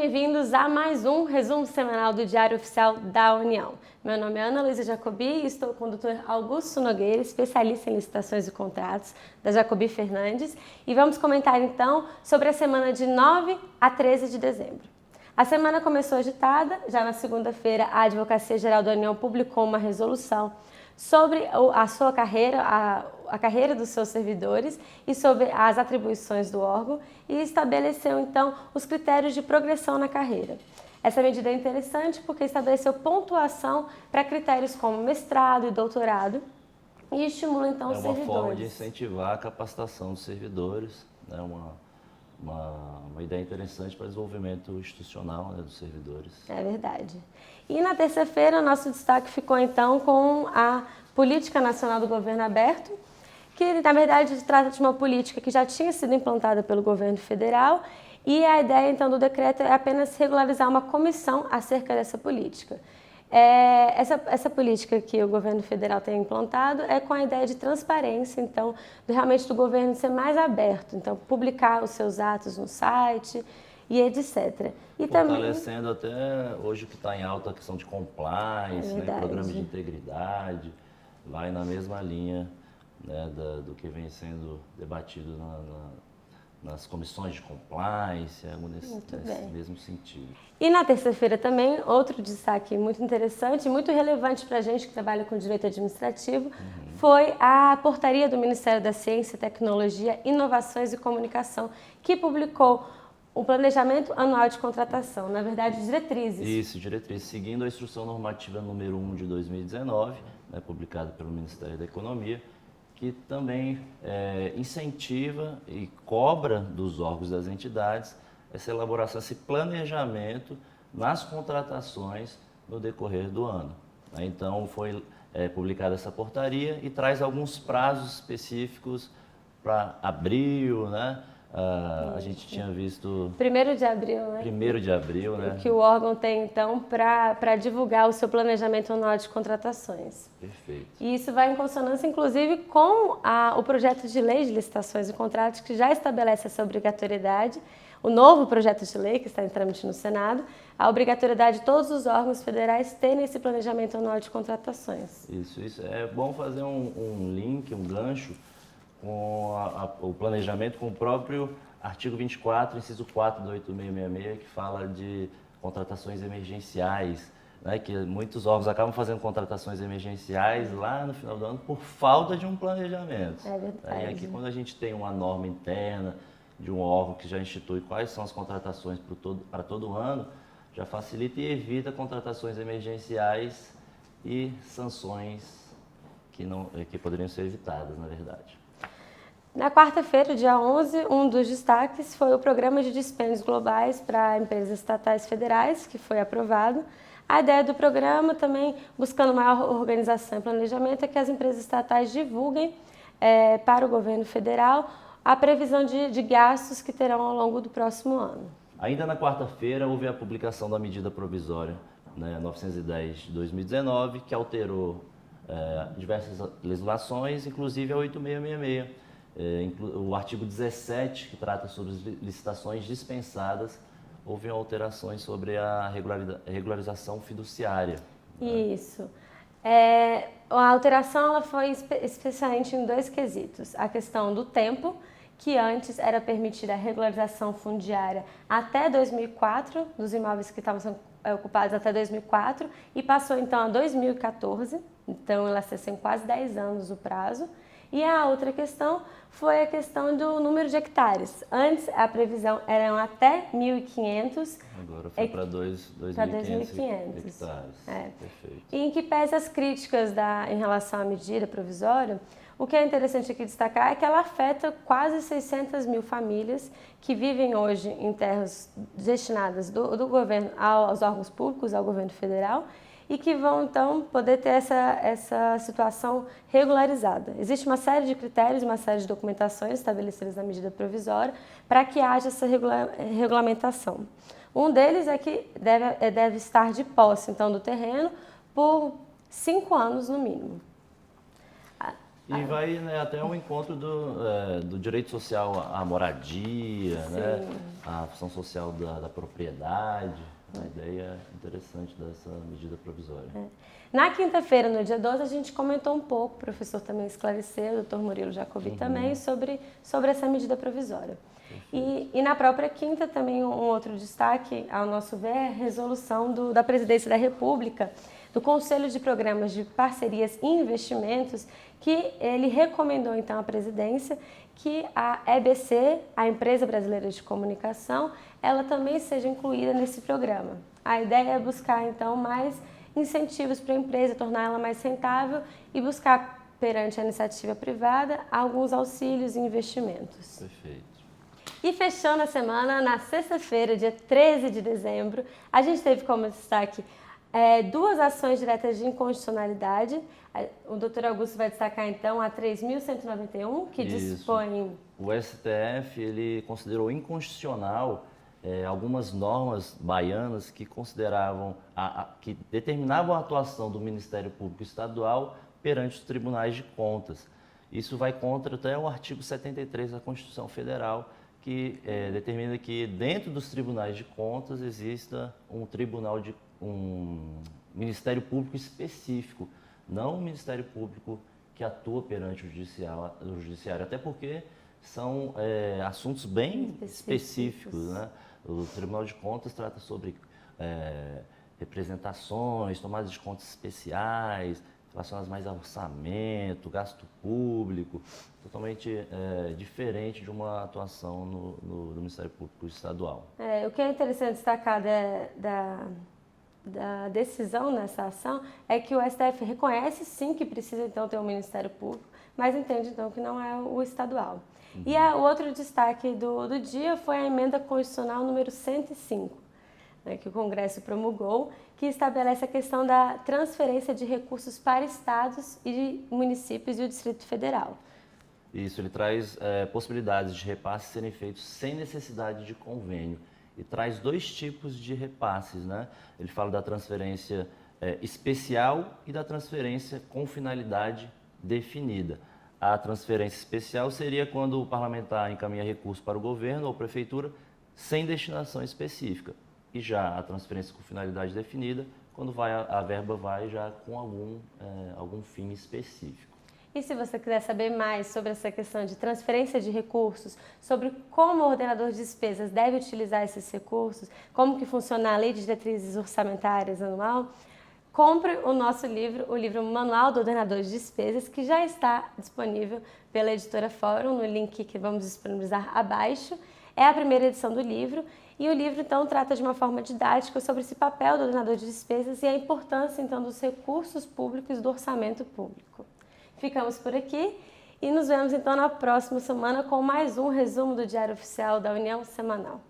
bem-vindos a mais um resumo semanal do Diário Oficial da União. Meu nome é Ana Luísa Jacobi e estou com o Dr. Augusto Nogueira, especialista em licitações e contratos da Jacobi Fernandes, e vamos comentar então sobre a semana de 9 a 13 de dezembro. A semana começou agitada, já na segunda-feira a Advocacia Geral da União publicou uma resolução sobre a sua carreira, a carreira dos seus servidores e sobre as atribuições do órgão e estabeleceu então os critérios de progressão na carreira. Essa medida é interessante porque estabeleceu pontuação para critérios como mestrado e doutorado e estimula então os servidores. É uma forma de incentivar a capacitação dos servidores, né? Uma ideia interessante para o desenvolvimento institucional, né, dos servidores. É verdade. E na terça-feira, nosso destaque ficou então com a Política Nacional do Governo Aberto, que na verdade trata de uma política que já tinha sido implantada pelo governo federal e a ideia então do decreto é apenas regularizar uma comissão acerca dessa política. Essa política que o governo federal tem implantado é com a ideia de transparência, então, realmente do governo ser mais aberto, então, publicar os seus atos no site e etc. E fortalecendo também, até hoje que está em alta a questão de compliance, né, programas de integridade, vai na mesma linha, né, do que vem sendo debatido nas comissões de compliance, nesse mesmo sentido. E na terça-feira também, outro destaque muito interessante, muito relevante para a gente que trabalha com direito administrativo, foi a portaria do Ministério da Ciência, Tecnologia, Inovações e Comunicação, que publicou o planejamento anual de contratação, na verdade, diretrizes. Isso, diretrizes, seguindo a Instrução Normativa número 1 de 2019, né, publicada pelo Ministério da Economia, que também incentiva e cobra dos órgãos das entidades essa elaboração, esse planejamento nas contratações no decorrer do ano. Então, foi publicada essa portaria e traz alguns prazos específicos para abril, né? A gente tinha visto... 1º de abril, né? 1º de abril, né? Que o órgão tem, então, para divulgar o seu planejamento anual de contratações. Perfeito. E isso vai em consonância, inclusive, com o projeto de lei de licitações e contratos, que já estabelece essa obrigatoriedade, o novo projeto de lei, que está em trâmite no Senado, a obrigatoriedade de todos os órgãos federais terem esse planejamento anual de contratações. Isso. É bom fazer um link, um gancho, com o planejamento com o próprio artigo 24, inciso 4 do 8666, que fala de contratações emergenciais, né, que muitos órgãos acabam fazendo contratações emergenciais lá no final do ano por falta de um planejamento. É verdade. E aqui, quando a gente tem uma norma interna de um órgão que já institui quais são as contratações para todo ano, já facilita e evita contratações emergenciais e sanções que poderiam ser evitadas, na verdade. Na quarta-feira, dia 11, um dos destaques foi o Programa de Dispêndios Globais para Empresas Estatais Federais, que foi aprovado. A ideia do programa, também buscando maior organização e planejamento, é que as empresas estatais divulguem para o governo federal a previsão de gastos que terão ao longo do próximo ano. Ainda na quarta-feira, houve a publicação da medida provisória, né, 910 de 2019, que alterou diversas legislações, inclusive a 8666. O artigo 17, que trata sobre licitações dispensadas, houve alterações sobre a regularização fiduciária. Isso. A alteração ela foi especialmente em 2 quesitos. A questão do tempo, que antes era permitida a regularização fundiária até 2004, dos imóveis que estavam sendo ocupados até 2004, e passou então a 2014, então ela acessou em quase 10 anos o prazo. E a outra questão foi a questão do número de hectares. Antes, a previsão eram até 1.500. Agora foi para 2.500 hectares. Perfeito. E em que pese as críticas em relação à medida provisória, o que é interessante aqui destacar é que ela afeta quase 600 mil famílias que vivem hoje em terras destinadas do governo aos órgãos públicos, ao governo federal, e que vão, então, poder ter essa situação regularizada. Existe uma série de critérios, uma série de documentações estabelecidas na medida provisória para que haja essa regulamentação. Um deles é que deve estar de posse, então, do terreno por 5 anos, no mínimo. E vai, né, até ao encontro do direito social à moradia, né, à função social da propriedade. A ideia interessante dessa medida provisória. Na quinta-feira, no dia 12, a gente comentou um pouco, o professor também esclareceu, o doutor Murilo Jacobi também, sobre essa medida provisória. E na própria quinta, também um outro destaque, ao nosso ver, é a resolução da Presidência da República, do Conselho de Programas de Parcerias e Investimentos, que ele recomendou então à presidência que a EBC, a Empresa Brasileira de Comunicação, ela também seja incluída nesse programa. A ideia é buscar então mais incentivos para a empresa, tornar ela mais rentável e buscar perante a iniciativa privada alguns auxílios e investimentos. Perfeito. E fechando a semana, na sexta-feira, dia 13 de dezembro, a gente teve como destaque duas ações diretas de inconstitucionalidade. O doutor Augusto vai destacar, então, a 3.191, que dispõe... O STF ele considerou inconstitucional algumas normas baianas que consideravam, que determinavam a atuação do Ministério Público Estadual perante os tribunais de contas. Isso vai contra até o artigo 73 da Constituição Federal, que determina que dentro dos tribunais de contas exista um Ministério Público específico, não um Ministério Público que atua perante o Judiciário, até porque são assuntos bem específicos, né? O Tribunal de Contas trata sobre representações, tomadas de contas especiais, relacionadas mais ao orçamento, gasto público, totalmente diferente de uma atuação no Ministério Público Estadual. O que é interessante destacar da decisão nessa ação é que o STF reconhece sim que precisa então ter um Ministério Público, mas entende então que não é o estadual. E o outro destaque do dia foi a emenda constitucional número 105, né, que o Congresso promulgou, que estabelece a questão da transferência de recursos para estados e municípios e o Distrito Federal. Isso, ele traz possibilidades de repasses serem feitos sem necessidade de convênio e traz dois tipos de repasses, né? Ele fala da transferência especial e da transferência com finalidade definida. A transferência especial seria quando o parlamentar encaminha recurso para o governo ou prefeitura sem destinação específica. E já a transferência com finalidade definida, quando a verba vai já com algum fim específico. E se você quiser saber mais sobre essa questão de transferência de recursos, sobre como o ordenador de despesas deve utilizar esses recursos, como que funciona a Lei de Diretrizes Orçamentárias Anual, compre o nosso livro, o livro Manual do Ordenador de Despesas, que já está disponível pela editora Fórum, no link que vamos disponibilizar abaixo. É a primeira edição do livro e o livro, então, trata de uma forma didática sobre esse papel do ordenador de despesas e a importância, então, dos recursos públicos do orçamento público. Ficamos por aqui e nos vemos, então, na próxima semana com mais um resumo do Diário Oficial da União Semanal.